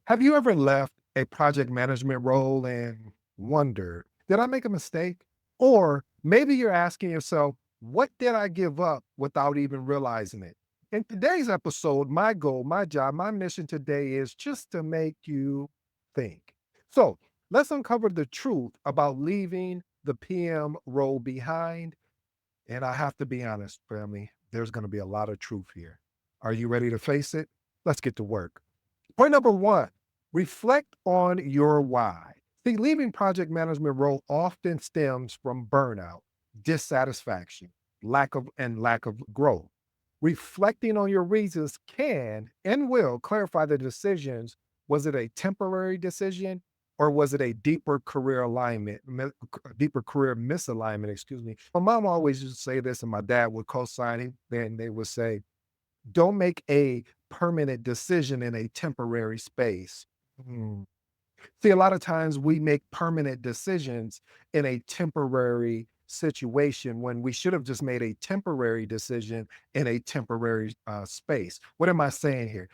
Have you ever left a project management role and wondered, did I make a mistake? Or maybe you're asking yourself, what did I give up without even realizing it? In today's episode, my goal, my job, my mission today is just to make you think. So let's uncover the truth about leaving the PM role behind. And I have to be honest, family, there's going to be a lot of truth here. Are you ready to face it? Let's get to work. Point number one, reflect on your why. See, leaving project management role often stems from burnout, dissatisfaction, lack of growth. Reflecting on your reasons can and will clarify the decisions. Was it a temporary decision or was it a deeper career alignment, deeper career misalignment? Excuse me. My mom always used to say this, and my dad would co-sign it. Then they would say, don't make a permanent decision in a temporary space. Mm. See, a lot of times we make permanent decisions in a temporary situation when we should have just made a temporary decision in a temporary space. What am I saying here?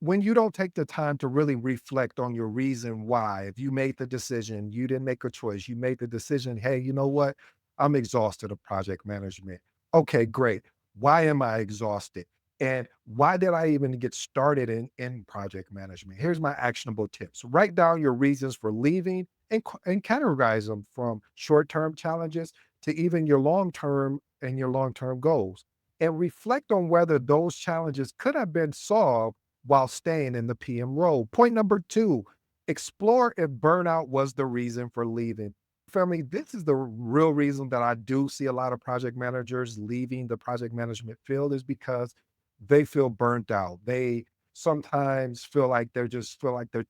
When you don't take the time to really reflect on your reason why, if you made the decision, you didn't make a choice, you made the decision, hey, you know what? I'm exhausted of project management. Okay, great. Why am I exhausted? And why did I even get started in project management? Here's my actionable tips. Write down your reasons for leaving and categorize them from short-term challenges to even your long-term and your long-term goals. And reflect on whether those challenges could have been solved while staying in the PM role. Point number two, explore if burnout was the reason for leaving. Family, this is the real reason that I do see a lot of project managers leaving the project management field is because they feel burnt out. They sometimes feel like they're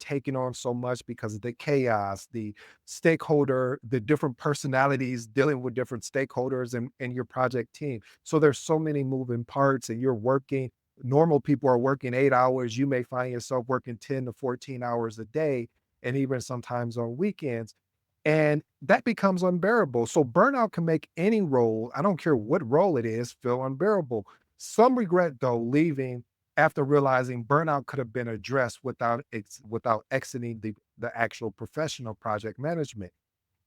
taking on so much because of the chaos, the stakeholder, the different personalities dealing with different stakeholders in your project team. So there's so many moving parts and you're working. Normal people are working 8 hours. You may find yourself working 10 to 14 hours a day, and even sometimes on weekends. And that becomes unbearable. So burnout can make any role, I don't care what role it is, feel unbearable. Some regret though leaving after realizing burnout could have been addressed without exiting the actual professional project management.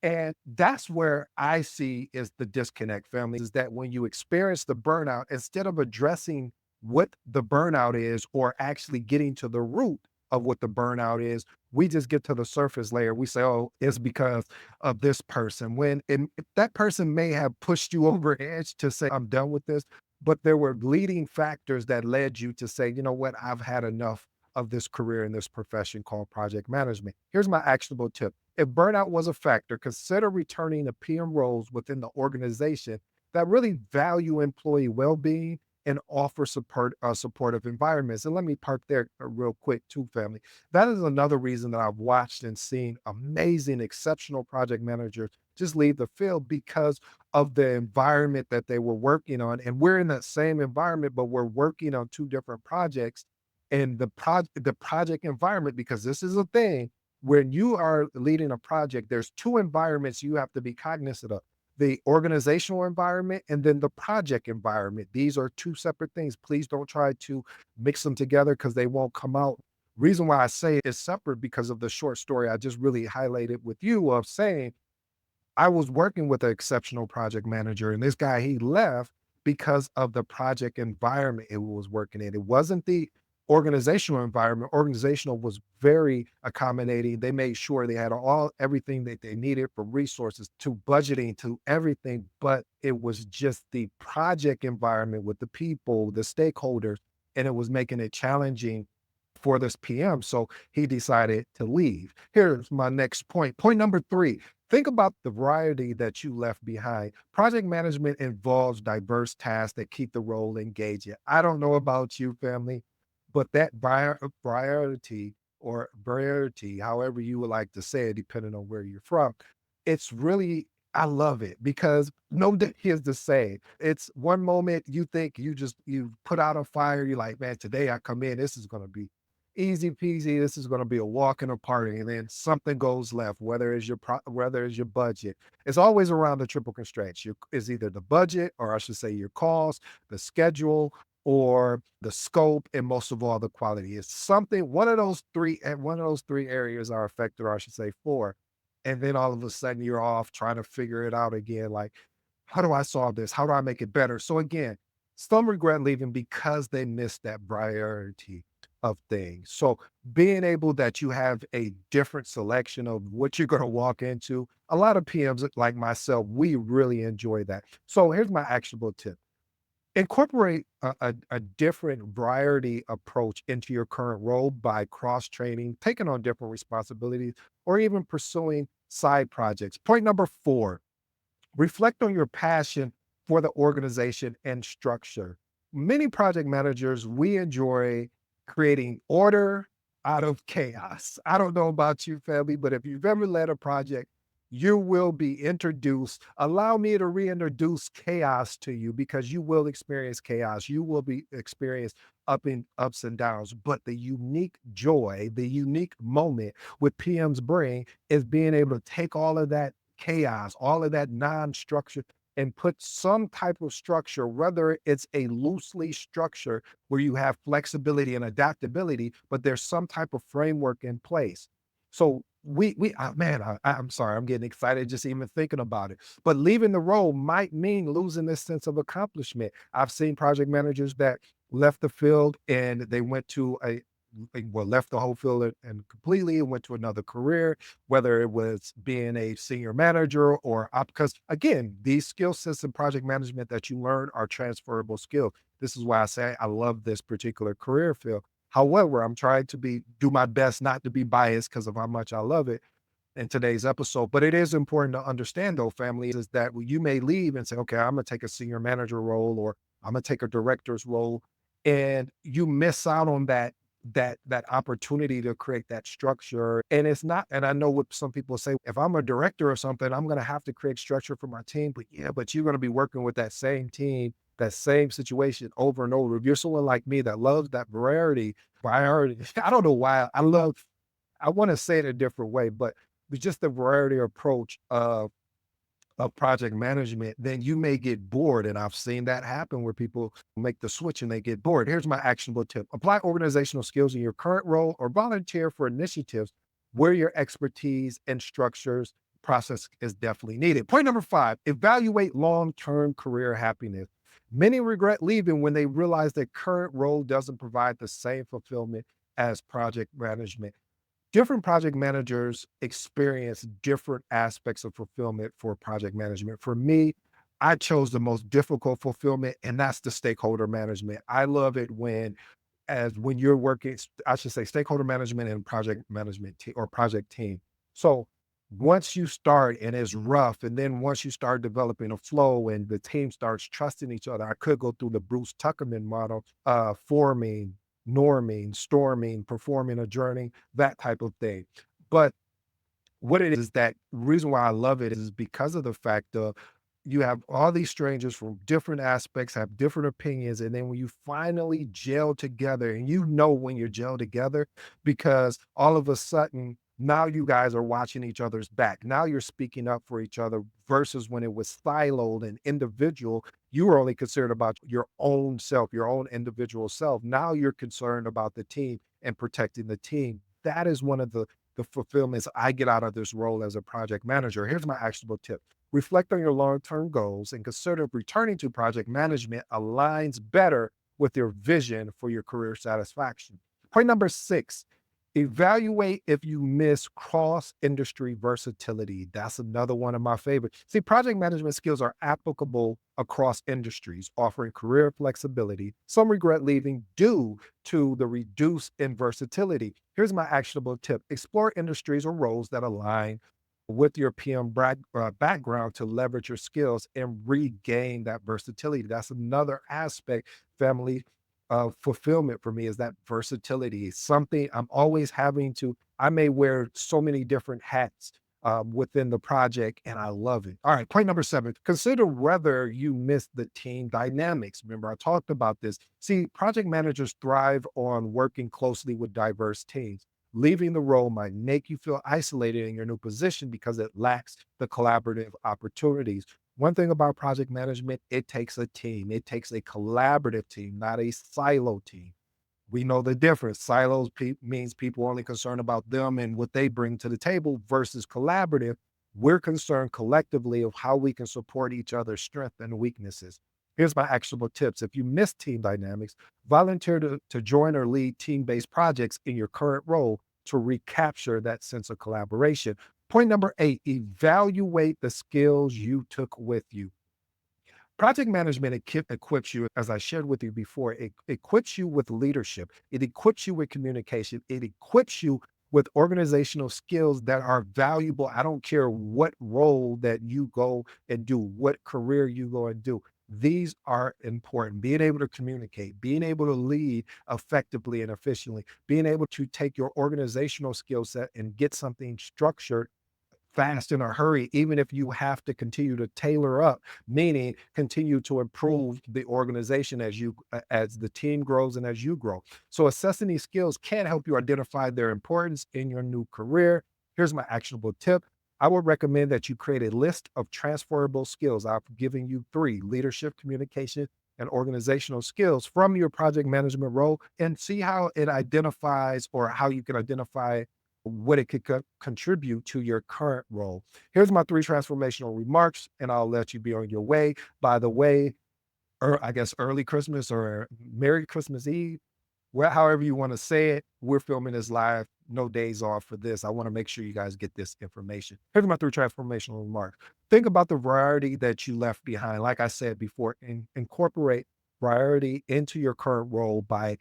And that's where I see is the disconnect, family, is that when you experience the burnout, instead of addressing what the burnout is or actually getting to the root of what the burnout is, we just get to the surface layer. We say, oh, it's because of this person. If that person may have pushed you over edge to say, I'm done with this, but there were leading factors that led you to say, you know what, I've had enough of this career in this profession called project management. Here's my actionable tip. If burnout was a factor, consider returning to PM roles within the organization that really value employee well-being and offer supportive environments. And let me park there real quick too, family. That is another reason that I've watched and seen amazing, exceptional project managers just leave the field because of the environment that they were working on. And we're in that same environment, but we're working on two different projects. And the project environment, because this is a thing, when you are leading a project, there's two environments you have to be cognizant of, the organizational environment and then the project environment. These are two separate things. Please don't try to mix them together because they won't come out. Reason why I say it's separate because of the short story I just really highlighted with you of saying I was working with an exceptional project manager, and this guy, he left because of the project environment it was working in. It wasn't the organizational environment. Organizational was very accommodating. They made sure they had everything that they needed from resources to budgeting to everything, but it was just the project environment with the people, the stakeholders, and it was making it challenging for this PM. So he decided to leave. Here's my next point. Point number three, think about the variety that you left behind. Project management involves diverse tasks that keep the role engaging. I don't know about you, family, but that variety or variety, however you would like to say it, depending on where you're from, it's really, I love it because no day is the same. It's one moment you think you put out a fire, you're like, man, today I come in, this is gonna be easy peasy. This is going to be a walk in a party, and then something goes left. Whether it's your budget, it's always around the triple constraints. Is either the budget, or I should say, your cost, the schedule, or the scope, and most of all, the quality. It's something, one of those three areas are affected, or I should say four. And then all of a sudden you're off trying to figure it out again. Like, how do I solve this? How do I make it better? So again, some regret leaving because they missed that priority of things. So being able that you have a different selection of what you're going to walk into, a lot of PMs like myself, we really enjoy that. So here's my actionable tip. Incorporate a different variety approach into your current role by cross training, taking on different responsibilities, or even pursuing side projects. Point number four, reflect on your passion for the organization and structure. Many project managers, we enjoy creating order out of chaos. I don't know about you, family, but if you've ever led a project, you will be introduced. Allow me to reintroduce chaos to you because you will experience chaos. You will be experience ups and downs. But the unique joy, the unique moment with PM's bring is being able to take all of that chaos, all of that non-structure, and put some type of structure, whether it's a loosely structure where you have flexibility and adaptability, but there's some type of framework in place. So man, I'm sorry, I'm getting excited just even thinking about it. But leaving the role might mean losing this sense of accomplishment. I've seen project managers that left the field and they went to well, left the whole field and completely and went to another career, whether it was being a senior manager or because again, these skill sets in project management that you learn are transferable skills. This is why I say I love this particular career field. However, I'm trying to do my best not to be biased because of how much I love it in today's episode. But it is important to understand though, family, is that you may leave and say, okay, I'm gonna take a senior manager role or I'm gonna take a director's role. And you miss out on that opportunity to create that structure. And it's not, and I know what some people say, if I'm a director or something, I'm gonna have to create structure for my team. But yeah, but you're gonna be working with that same team, that same situation over and over. If you're someone like me that loves that variety, I don't know why I want to say it a different way, but with just the variety approach of project management, then you may get bored. And I've seen that happen where people make the switch and they get bored. Here's my actionable tip. Apply organizational skills in your current role or volunteer for initiatives where your expertise and structures process is definitely needed. Point number five, evaluate long-term career happiness. Many regret leaving when they realize their current role doesn't provide the same fulfillment as project management. Different project managers experience different aspects of fulfillment for project management. For me, I chose the most difficult fulfillment, and that's the stakeholder management. I love it when you're working, I should say stakeholder management and project management or project team. So once you start and it's rough, and then once you start developing a flow and the team starts trusting each other, I could go through the Bruce Tuckerman model, forming, norming, storming, performing, adjourning, that type of thing. But what it is that reason why I love it is because of the fact of you have all these strangers from different aspects, have different opinions. And then when you finally gel together, and you know when you're gel together, because all of a sudden now you guys are watching each other's back. Now you're speaking up for each other versus when it was siloed and individual, you were only concerned about your own self, your own individual self. Now you're concerned about the team and protecting the team. That is one of the fulfillments I get out of this role as a project manager. Here's my actionable tip. Reflect on your long-term goals and consider if returning to project management aligns better with your vision for your career satisfaction. Point number six, evaluate if you miss cross-industry versatility. That's another one of my favorites. See, project management skills are applicable across industries, offering career flexibility. Some regret leaving due to the reduced in versatility. Here's my actionable tip. Explore industries or roles that align with your background to leverage your skills and regain that versatility. That's another aspect, family, of fulfillment for me is that versatility. Something I'm always having to, I may wear so many different hats within the project, and I love it. All right, point number seven, consider whether you miss the team dynamics. Remember, I talked about this. See, project managers thrive on working closely with diverse teams. Leaving the role might make you feel isolated in your new position because it lacks the collaborative opportunities. One thing about project management, it takes a team. It takes a collaborative team, not a silo team. We know the difference. Silos means people only concerned about them and what they bring to the table versus collaborative. We're concerned collectively of how we can support each other's strengths and weaknesses. Here's my actionable tips. If you miss team dynamics, volunteer to join or lead team based projects in your current role to recapture that sense of collaboration. Point number eight, evaluate the skills you took with you. Project management equips you, as I shared with you before, it equips you with leadership. It equips you with communication. It equips you with organizational skills that are valuable. I don't care what role that you go and do, what career you go and do. These are important. Being able to communicate, being able to lead effectively and efficiently, being able to take your organizational skill set and get something structured fast in a hurry, even if you have to continue to tailor up, meaning continue to improve the organization as the team grows and as you grow. So assessing these skills can help you identify their importance in your new career. Here's my actionable tip. I would recommend that you create a list of transferable skills. I've given you three: leadership, communication, and organizational skills from your project management role, and see how it identifies or how you can identify what it could contribute to your current role. Here's my three transformational remarks, and I'll let you be on your way. By the way, I guess early Christmas or Merry Christmas Eve, well, however you want to say it. We're filming this live, no days off for this. I want to make sure you guys get this information. Here's my three transformational remarks. Think about the variety that you left behind. Like I said before, incorporate variety into your current role by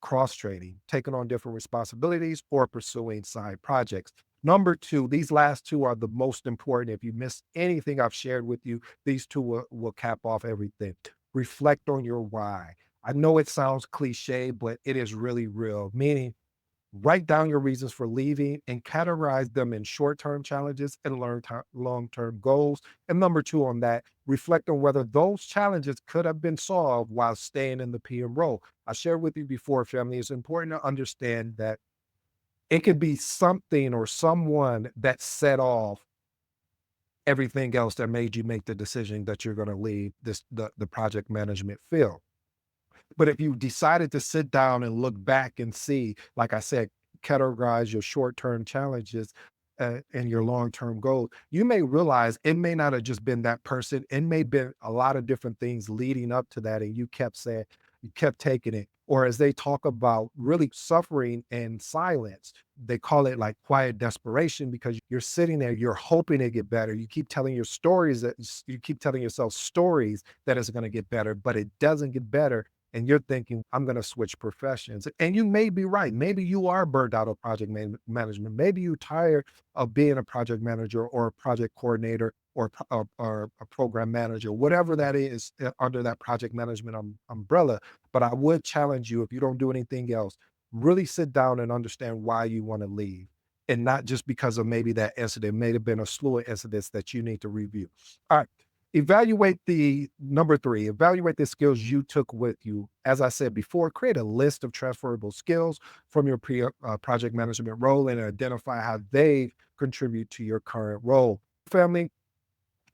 cross training, taking on different responsibilities, or pursuing side projects. Number two, these last two are the most important. If you miss anything I've shared with you, these two will cap off everything. Reflect on your why. I know it sounds cliche, but it is really real, meaning write down your reasons for leaving and categorize them in short term challenges and long term goals. And number two, on that, reflect on whether those challenges could have been solved while staying in the PM role. I shared with you before, family, it's important to understand that it could be something or someone that set off everything else that made you make the decision that you're going to leave the project management field. But if you decided to sit down and look back and see, like I said, categorize your short-term challenges and your long-term goals, you may realize it may not have just been that person. It may have been a lot of different things leading up to that. And you kept saying, you kept taking it. Or as they talk about really suffering in silence, they call it like quiet desperation because you're sitting there, you're hoping it get better. You keep telling your stories that you keep telling yourself stories that it's going to get better, but it doesn't get better, and you're thinking, I'm going to switch professions. And you may be right. Maybe you are burnt out of project management. Maybe you're tired of being a project manager or a project coordinator or a program manager, whatever that is under that project management umbrella. But I would challenge you, if you don't do anything else, really sit down and understand why you want to leave. And not just because of maybe that incident, may have been a slew of incidents that you need to review. All right. Evaluate the number three, evaluate the skills you took with you. As I said before, create a list of transferable skills from your project management role and identify how they contribute to your current role. Family,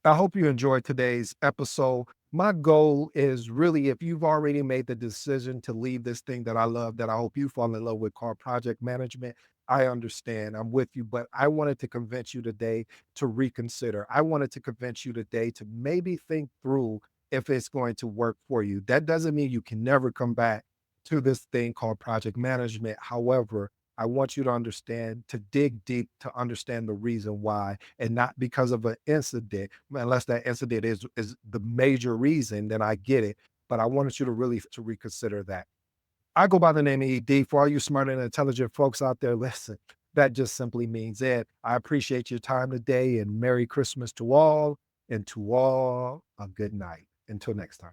I hope you enjoyed today's episode. My goal is really, if you've already made the decision to leave this thing that I love, that I hope you fall in love with, called project management, I understand. I'm with you, but I wanted to convince you today to reconsider. I wanted to convince you today to maybe think through if it's going to work for you. That doesn't mean you can never come back to this thing called project management. However, I want you to understand, to dig deep, to understand the reason why, and not because of an incident. Unless that incident is the major reason, then I get it. But I wanted you to really to reconsider that. I go by the name of ED. For all you smart and intelligent folks out there, listen, that just simply means it. I appreciate your time today, and Merry Christmas to all, and to all a good night. Until next time.